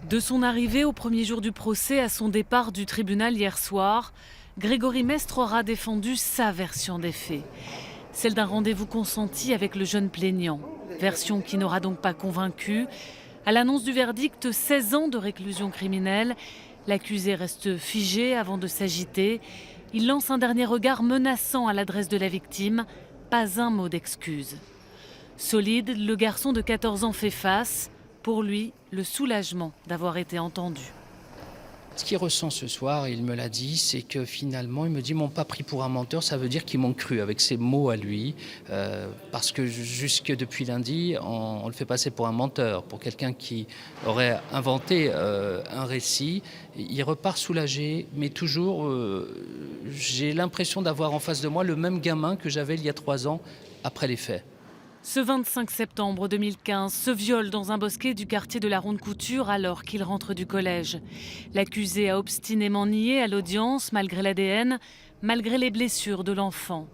De son arrivée au premier jour du procès à son départ du tribunal hier soir, Grégory Mestre aura défendu sa version des faits. Celle d'un rendez-vous consenti avec le jeune plaignant. Version qui n'aura donc pas convaincu. À l'annonce du verdict, 16 ans de réclusion criminelle. L'accusé reste figé avant de s'agiter. Il lance un dernier regard menaçant à l'adresse de la victime. Pas un mot d'excuse. Solide, le garçon de 14 ans fait face. Pour lui, le soulagement d'avoir été entendu. Ce qu'il ressent ce soir, il me l'a dit, c'est que finalement, il me dit « m'ont pas pris pour un menteur », ça veut dire qu'ils m'ont cru avec ses mots à lui, parce que jusque depuis lundi, on le fait passer pour un menteur, pour quelqu'un qui aurait inventé un récit. Il repart soulagé, mais toujours, j'ai l'impression d'avoir en face de moi le même gamin que j'avais il y a 3 ans après les faits. Ce 25 septembre 2015, ce viol dans un bosquet du quartier de la Ronde-Couture alors qu'il rentre du collège. L'accusé a obstinément nié à l'audience malgré l'ADN, malgré les blessures de l'enfant.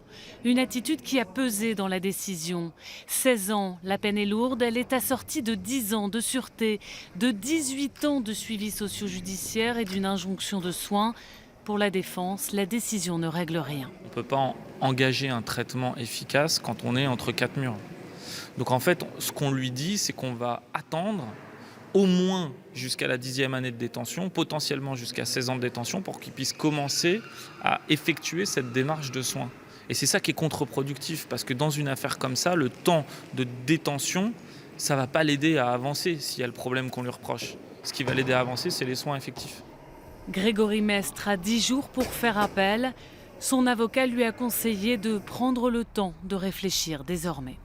Une attitude qui a pesé dans la décision. 16 ans, la peine est lourde, elle est assortie de 10 ans de sûreté, de 18 ans de suivi socio-judiciaire et d'une injonction de soins. Pour la défense, la décision ne règle rien. On ne peut pas engager un traitement efficace quand on est entre 4 murs. Donc en fait, ce qu'on lui dit, c'est qu'on va attendre au moins jusqu'à la 10e année de détention, potentiellement jusqu'à 16 ans de détention, pour qu'il puisse commencer à effectuer cette démarche de soins. Et c'est ça qui est contre-productif, parce que dans une affaire comme ça, le temps de détention, ça ne va pas l'aider à avancer s'il y a le problème qu'on lui reproche. Ce qui va l'aider à avancer, c'est les soins effectifs. Grégory Mestre a 10 jours pour faire appel. Son avocat lui a conseillé de prendre le temps de réfléchir désormais.